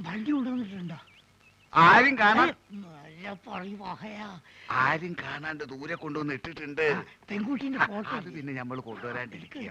വണ്ടി കൊണ്ടുവന്നിട്ടുണ്ടോ? ആരും കാണാൻ ആരും കാണാണ്ട് ദൂരെ കൊണ്ടുവന്ന് ഇട്ടിട്ടുണ്ട്. പെൺകുട്ടീന്റെ ഫോട്ടോ അത് പിന്നെ നമ്മൾ കൊണ്ടുവരാണ്ടിരിക്കുക.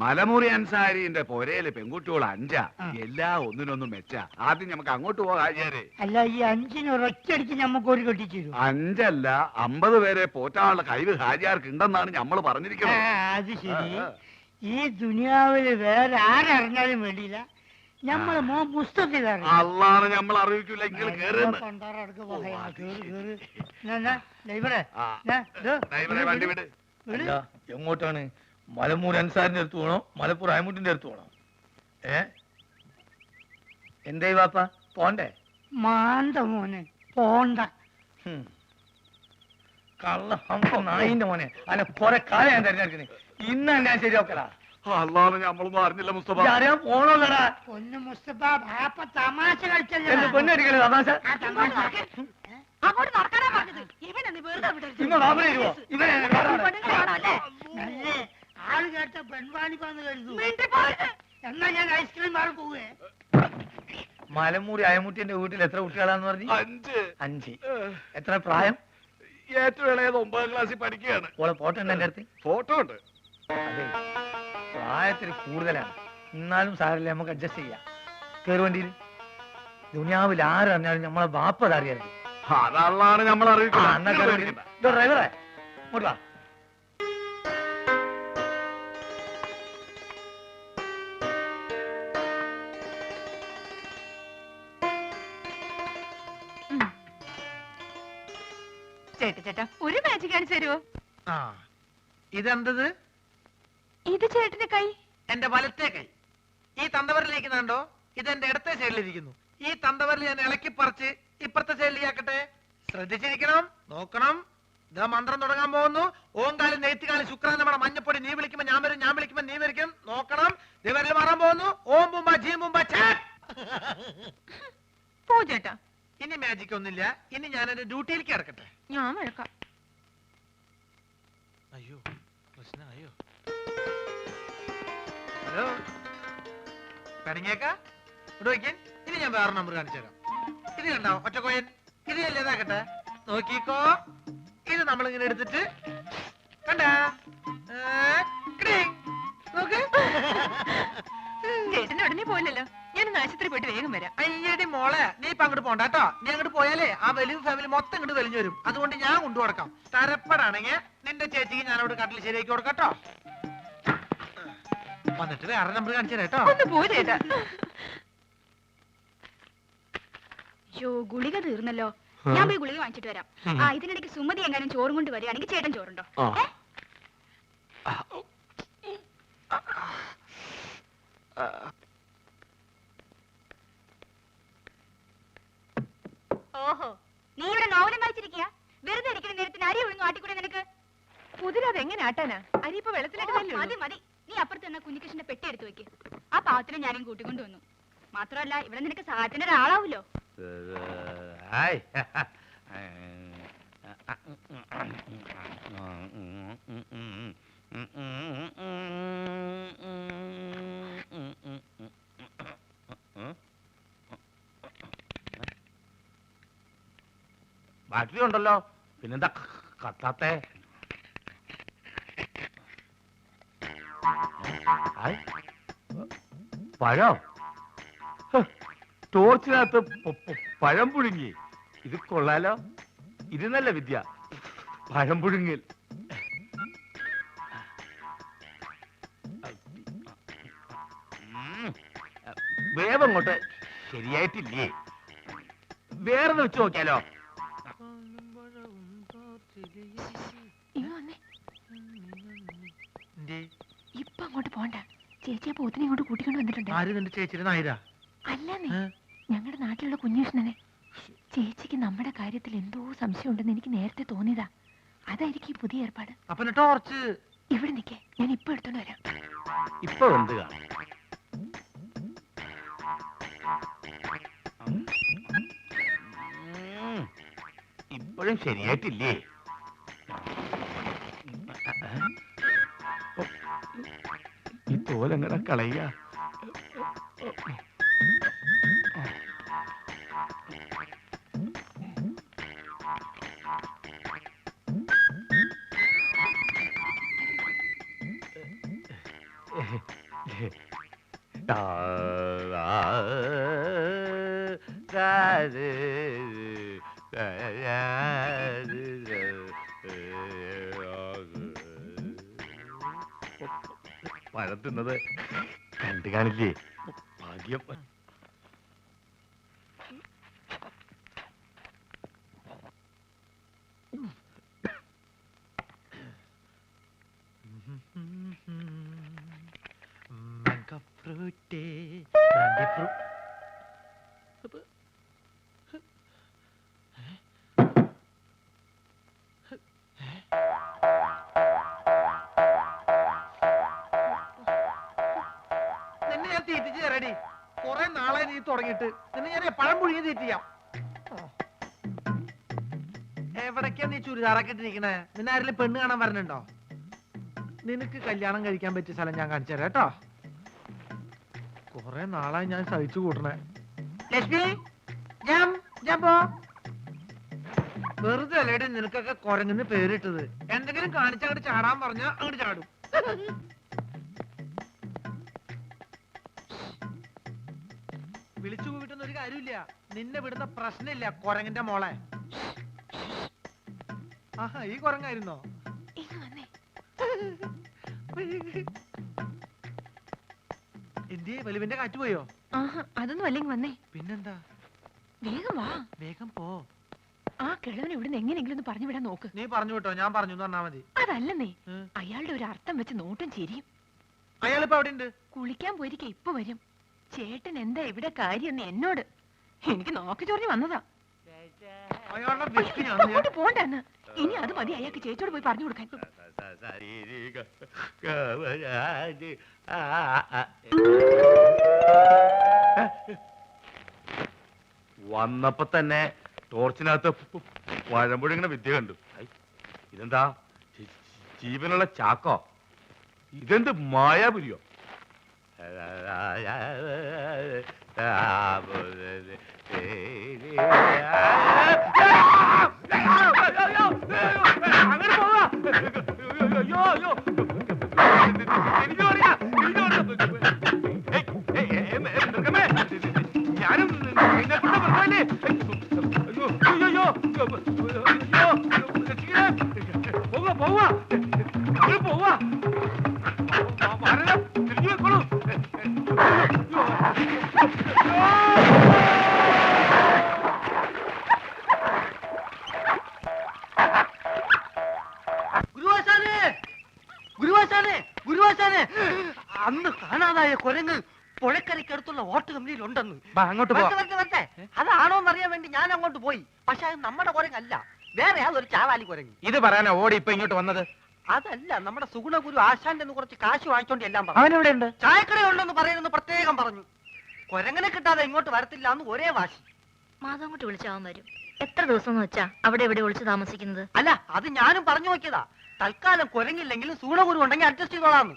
മലമുറി അൻസാരിന്റെ പൊരയില് പെൺകുട്ടികൾ 5 എല്ലാ ഒന്നിനൊന്നും മെച്ച. ആദ്യം നമുക്ക് അങ്ങോട്ട് പോകാം. അല്ല, ഈ 5 ഒരൊറ്റടിക്ക് ഞമ്മക്ക് ഒരു കെട്ടിച്ചു 5 അല്ല 50 പേരെ പോറ്റാനുള്ള കഴിവ് ഹാജിയാർക്ക് ഉണ്ടെന്നാണ് നമ്മൾ പറഞ്ഞിരിക്കുന്നത്. അത് ശരി. ഈ ദുനിയാവില് വേറെ ആരറിഞ്ഞാലും വേണ്ടിയില്ല, ഞമ്മള് മുസ്തഫ അള്ളാണ് നമ്മൾ അറിയിക്കില്ല. എങ്കിൽ വണ്ടി വിട്. എങ്ങോട്ടാണ്? മലമൂർ അൻസാരിന്റെ അടുത്ത് പോണോ മലപ്പുറം അയമുട്ടിന്റെ അടുത്ത് പോണോ? എന്തായി വാപ്പ പോണ്ടേ? മാന്ത മോനെ പോണ്ട. കള്ള നായിന്റെ മോനെ അല്ല കൊറേ കാലം ഞാൻ തിരഞ്ഞെടുക്കുന്നത്. ഇന്ന് ഞാൻ ശരിയാക്കലാ. അള്ളാണ് നമ്മളൊന്നും അറിഞ്ഞില്ല മുസ്തഫ. അറിയാൻ പോണോല്ലടാ. പൊന്നു മുസ്തഫ ബാപ്പ തമാശ കളിച്ചല്ലേ. പൊന്നടിക്കല് തമാശ. ആള് കേട്ട പെൺവാണിപ്പാന്ന് കരുതു. എന്നാ ഞാൻ ഐസ്ക്രീം മാറി പോവേ. മലമൂരി അയമുട്ടിന്റെ വീട്ടിൽ എത്ര കുട്ടികളാന്ന് പറഞ്ഞു? 5. എത്ര പ്രായം? ഏറ്റവും ഇളയത് 9ാം ക്ലാസ്സിൽ പഠിക്കുകയാണ്. ഓളെ ഫോട്ടോ ഉണ്ട് എന്റെ അടുത്ത്? ഫോട്ടോ ഉണ്ട്. അതെ, പ്രായത്തിൽ കൂടുതലാണ്. എന്നാലും സാരല്ലേ, നമുക്ക് അഡ്ജസ്റ്റ് ചെയ്യാം. കേറുവണ്ടിയിൽ ദുനിയാവിൽ ആരറിഞ്ഞാലും നമ്മളെ ബാപ്പ അറിയരുത്. അതള്ളാണ് നമ്മൾ അറിയിക്കുന്നത്. ഡ്രൈവറെ ഇങ്ങോട്ട് വാ. ചേട്ടാ ഒരു മാജിക് കാണിച്ചു തരുമോ? ഇതെന്തത്? ഇത് ചേട്ടന്റെ കൈ. എന്റെ വലത്തെ കൈ. ഈ തന്തവരിലേക്ക് കണ്ടോ? ഇതെന്റെ ഇടത്തെ സൈഡിലിരിക്കുന്നു. ഈ തന്തവരിൽ ഞാൻ ഇളക്കി പറിച്ച് ഇപ്പുറത്തെ സൈഡിലേക്കാക്കട്ടെ. ശ്രദ്ധിച്ചിരിക്കണം, നോക്കണം. ഇതാ മന്ത്രം തുടങ്ങാൻ പോകുന്നു. ഓങ്കാലം നെയ്ത്തുകാലം ശുക്രൻ നമ്മുടെ മഞ്ഞപ്പൊടി. നീ വിളിക്കുമ്പോ ഞാൻ വരും, ഞാൻ വിളിക്കുമ്പോ നീ വരിക്കും. നോക്കണം. ദിവരിൽ മാറാൻ പോകുന്നു. ഓം ബുംബ ജീം ബുംബ പോ ചേട്ടാ. ഇനി മാജിക് ഒന്നുമില്ല. ഇനി ഞാൻ എന്റെ ഡ്യൂട്ടിയിലേക്ക് കിടക്കട്ടെ. ഞാൻ വഴക്കാം. അയ്യോ പ്രശ്നമായോ? ഹലോ കടങ്ങിയേക്ക ഇവിടെ വയ്ക്കാൻ. ഇനി ഞാൻ വേറെ നമ്പർ കാണിച്ചു തരാം. ഇത് കണ്ടോ ഒറ്റക്കോയൻ? ഇത് അല്ലേതാക്കട്ടെ, നോക്കിക്കോ. ഇത് നമ്മളിങ്ങനെ എടുത്തിട്ട് കണ്ടാ നോക്ക്. ചേട്ടന്റെ ഉടനെ പോയില്ലല്ലോ. ഞാൻ ആശുപത്രി പോയിട്ട് വേഗം വരാം. അയ്യടി മോളെ, നീ ഇപ്പൊ അങ്ങോട്ട് പോണ്ട കേട്ടോ. നീ അങ്ങോട്ട് പോയാലേ ആ വലിയ ഫാമിലി മൊത്തം ഇങ്ങോട്ട് വലിഞ്ഞു വരും. അതുകൊണ്ട് ഞാൻ കൊണ്ടു കൊടുക്കാം. തരപ്പെടാണെങ്കിൽ നിന്റെ ചേച്ചിക്ക് ഞാൻ അവിടെ കട്ടിൽ ശരിയാക്കി കൊടുക്കട്ടോ. വന്നിട്ട് വേറെ നമ്പർ കാണിച്ചു തരാം കേട്ടോ. ഒന്ന് പോ ചേട്ടാ. ഗുളിക തീർന്നല്ലോ. ഞാൻ പോയി ഗുളിക വാങ്ങിച്ചിട്ട് വരാം. ഇതിനിടയ്ക്ക് സുമതി എങ്ങാനും ചോറും കൊണ്ട് വരികയാണെങ്കിൽ ചേട്ടൻ ചോറുണ്ടോ? ഓഹോ, നീ ഇവിടെ നോവലും വായിച്ചിരിക്കുക? വെറുതെ ഇരിക്കുന്ന നേരത്തിന് അരി ഒഴുങ്ങും ആട്ടിക്കൂടെ നിനക്ക്? പുതിരത് എങ്ങനെ ആട്ടാനാ? അരി ഇപ്പൊ വെള്ളത്തിലിട്ട് മതി മതി. നീ അപ്പുറത്ത് നിന്ന കുഞ്ഞികൃഷ്ണന്റെ പെട്ടി എടുത്തു വെക്ക്. ആ പാത്രം ഞാനും കൂട്ടിക്കൊണ്ടു വന്നു. മാത്രമല്ല ഇവിടെ നിനക്ക് സഹായത്തിന് ഒരാളാവൂലോ. ബാറ്ററി ഉണ്ടല്ലോ, പിന്നെന്താ കത്താത്തെ? പഴം ടോർച്ചിനകത്ത് പഴം പുഴുങ്ങി. ഇത് കൊള്ളാലോ. ഇത് നല്ല വിദ്യ, പഴം പുഴുങ്ങൽ. വേവങ്ങോട്ട് ശരിയായിട്ടില്ലേ? വേറെ വെച്ച് നോക്കിയാലോ? ഇപ്പൊ അങ്ങോട്ട് പോണ്ട. ചേച്ചിയെ പോത്തിനെ ഇങ്ങോട്ട് കൂട്ടിക്കൊണ്ട് വന്നിട്ടുണ്ട്. അല്ലെന്നേ, ഞങ്ങളുടെ നാട്ടിലുള്ള കുഞ്ഞുകൃഷ്ണനെ. ചേച്ചിക്ക് നമ്മുടെ കാര്യത്തിൽ എന്തോ സംശയം ഉണ്ടെന്ന് എനിക്ക് നേരത്തെ തോന്നിയതാ. അതായിരിക്കും ഈ പുതിയ ഏർപ്പാട്. ടോർച്ച് ഇവിടെ നിൽക്കേ, ഞാൻ ഇപ്പൊ എടുത്തോണ്ട് വരാം. ഇപ്പൊ എന്ത് കാണും? ഇപ്പോഴും ശരിയായിട്ടില്ലേ? ഈ തോലെങ്ങനെ കളയ? പഴം തിന്നത് കണ്ടു കാണില്ലേ? ഭാഗ്യം. നിന്നെ ഞാൻ തീറ്റിച്ച് തരടി. കുറെ നാളായി നീ തുടങ്ങിയിട്ട്. നിന്നെ ഞാൻ പഴം പുഴുങ്ങി തീറ്റിയാം. എവിടേക്കാ നീ ചുരിദാറൊക്കെ ഇട്ടിരിക്കണേ? നിന്നെ ആരെങ്കിലും പെണ്ണ് കാണാൻ വരണുണ്ടോ? നിനക്ക് കല്യാണം കഴിക്കാൻ പറ്റിയ സ്ഥലം ഞാൻ കാണിച്ചു തരാം കേട്ടോ. കുറെ നാളായി ഞാൻ സഹിച്ചു കൂട്ടണേ. ലക്ഷ്മി ഞാൻ പോ. വെറുതെ അല്ലേടി നിനക്കൊക്കെ കുരങ്ങുന്ന പേരിട്ടത്. എന്തെങ്കിലും കാണിച്ചങ്ങോട്ട് ചാടാൻ പറഞ്ഞാ അങ്ങോട്ട് ചാടും. വിളിച്ചു പോയിട്ടൊന്നും ഒരു കാര്യമില്ല. നിന്നെ വിടുന്ന പ്രശ്നമില്ല കുരങ്ങിന്റെ മോളെ. ആഹാ, ഈ കുരങ്ങായിരുന്നോ? എന്തിയെ വലുവിന്റെ കാറ്റ് പോയോ? അതൊന്നും അല്ലെങ്കിൽ വന്നേ. പിന്നെന്താ? വേഗം വാ. വേഗം പോ. ആ കിഴവനെ ഇവിടുന്ന് എങ്ങനെയെങ്കിലും ഒന്ന് പറഞ്ഞു വിടാൻ നോക്ക്. നീ പറഞ്ഞു വിട്ടോ, ഞാൻ പറഞ്ഞു പറഞ്ഞാ മതി. അതല്ലെന്നേ, അയാളുടെ ഒരു അർത്ഥം വെച്ച് നോട്ടും ചിരിയും. അയാളിപ്പോ അവിടെ ഉണ്ട്. കുളിക്കാൻ പോയിരിക്കെ ഇപ്പൊ വരും. ചേട്ടൻ എന്താ ഇവിടെ കാര്യം എന്നോട്? എനിക്ക് നോക്കി ചൊറിഞ്ഞു വന്നതാ. അയാളുടെ വിസ്കി ഞാൻ അങ്ങോട്ട് പോണ്ടെന്ന്. ഇനി അത് മതി അയാൾക്ക് ചേച്ചിയോട് പോയി പറഞ്ഞു കൊടുക്കാൻ. വന്നപ്പോ തന്നെ ടോർച്ചിനകത്ത് പഴമ്പുഴങ്ങനെ വിദ്യ കണ്ടു. ഇതെന്താ ജീവനുള്ള ചാക്കോ? ഇതെന്ത് മായാപുരിയോ? അങ്ങനെ പോവാ. ഞാനും പോവാ പോവാ പോവാ. തിരിഞ്ഞു വെക്കോളൂ. അന്ന് കാണാതായ കുരങ്ങ് പുഴക്കരയ്ക്കടുത്തുള്ള ഓട്ട് കമ്പനിയിൽ ഉണ്ടെന്ന്. അങ്ങോട്ട് പോ. അതാണോന്നറിയാൻ വേണ്ടി ഞാൻ അങ്ങോട്ട് പോയി. പക്ഷെ അത് നമ്മുടെ കുരങ്ങല്ല, വേറെ അതൊരു ചാവാലി കുരങ്ങ്. ഇത് പറയാനാ ഓടി ഇപ്പൊ ഇങ്ങോട്ട് വന്നത്? അതല്ല, നമ്മുടെ സുഗുണഗുരു ആശാന്റെ കുറച്ച് കാശ് വാങ്ങിച്ചോണ്ട് എല്ലാം പറഞ്ഞു. അവനെവിടെ ഉണ്ട്? ചായക്കട ഉണ്ടെന്ന് പറയുന്നത് പ്രത്യേകം പറഞ്ഞു. കുരങ്ങനെ കിട്ടാതെ ഇങ്ങോട്ട് വരത്തില്ല എന്ന് ഒരേ വാശി. മാതാങ്ങോട്ട് വിളിച്ചാവാൻ വരും. എത്ര ദിവസം വെച്ചാ അവിടെ എവിടെ ഒളിച്ചു താമസിക്കുന്നത്? അല്ല, അത് ഞാനും പറഞ്ഞു നോക്കിയതാ. തൽക്കാലം കുരങ്ങില്ലെങ്കിലും സുഗുണഗുരു ഉണ്ടെങ്കിൽ അഡ്ജസ്റ്റ് ചെയ്തോളാന്ന്.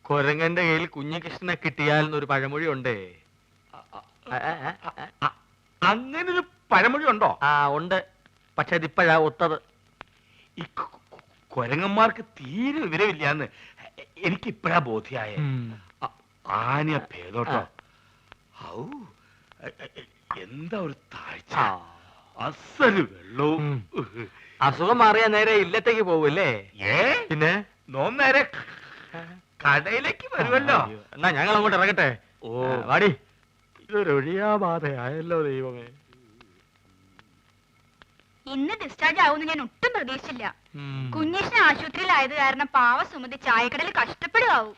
കൊരങ്ങന്റെ കയ്യിൽ കുഞ്ഞികൃഷ്ണനെ കിട്ടിയാൽ എന്നൊരു പഴമൊഴി ഉണ്ടേ. അങ്ങനൊരു പഴമൊഴി ഉണ്ടോ? ആ ഉണ്ട്, പക്ഷെ ഇതിപ്പോഴാ ഒത്തത്. ഈ കൊരങ്ങന്മാർക്ക് തീരെ വിവരമില്ലാന്ന് എനിക്കിപ്പോഴാ ബോധ്യായ. ആന ഭേദോട്ടോ. ഔ, എന്താ ഒരു താഴ്ച, അസല് വെള്ളവും. അസുഖം മാറിയാ നേരെ ഇല്ലത്തേക്ക് പോവല്ലേ? പിന്നെ നോം നേരെ കടയിലേക്ക് വരുമല്ലോ. എന്നാ ഞങ്ങൾ അങ്ങോട്ട് ഇറങ്ങട്ടെ. ഓ വാടി. ഇതൊരു ഒഴിയാബാധയായല്ലോ ദൈവമേ. ഇന്ന് ഡിസ്ചാർജ് ആവുമെന്ന് ഞാൻ ഒട്ടും പ്രതീക്ഷിച്ചില്ല. കുഞ്ഞിഷ്ണ ആശുപത്രിയിലായത് കാരണം പാവ സുമതി ചായക്കടയിൽ കഷ്ടപ്പെടുകയാവും.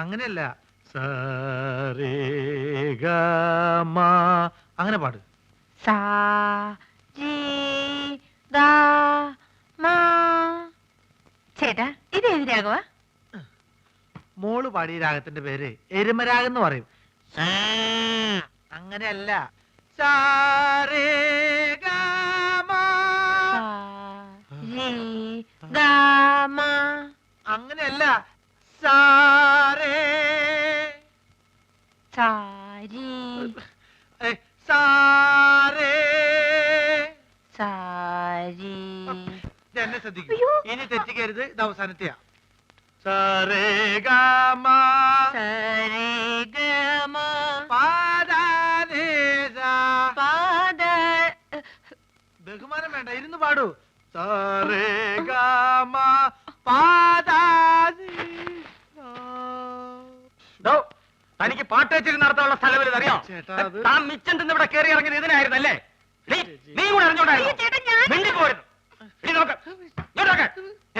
അങ്ങനെയല്ല, അങ്ങനെ പാട്. സാ ജീ ഗാ മാ. ചേട്ടാ ഇത് ഏത് രാഗവാ? മോള് പാടിയ രാഗത്തിന്റെ പേര് എരുമരാഗം എന്ന് പറയും. അങ്ങനെയല്ല. സാരേ ഗാമാ. അങ്ങനെയല്ല. സാരേ സാരി സാരേ. സാരി. എന്നെ ശ്രദ്ധിക്കൂ, ഇനി തെറ്റിക്കരുത്. ഇത് അവസാനത്തെയാ. സാരേ ഗാമാ സരിഗമ പാദാനേ സാ. പാദ. ബഹുമാനം വേണ്ട, ഇരുന്ന് പാടൂ. സാരേ ഗാമാ പാദാനേ സാ. തനിക്ക് പാട്ടേച്ചിരി നടത്താനുള്ള സ്ഥലം അറിയാം. ചേട്ടാ, അത് താൻ മിച്ചം തിന്ന് ഇവിടെ കയറി ഇറങ്ങിയത് ഇതിനായിരുന്നല്ലേ? നീ കൂടെ അറിഞ്ഞോണ്ടായിരുന്നു.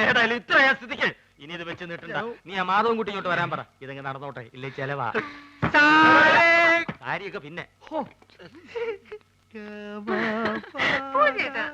ഏതായാലും ഇത്രയാ സ്ഥിതിക്ക് ഇനി ഇത് വെച്ച് നീട്ടണ്ട. നീ ആ മാധവൻ കുട്ടി ഇങ്ങോട്ട് വരാൻ പറ. ഇതെങ്ങനെ നടന്നോട്ടെ, ഇല്ലേ ചെലവാ. കാര്യൊക്കെ പിന്നെ. ഗാമാ പാദാ.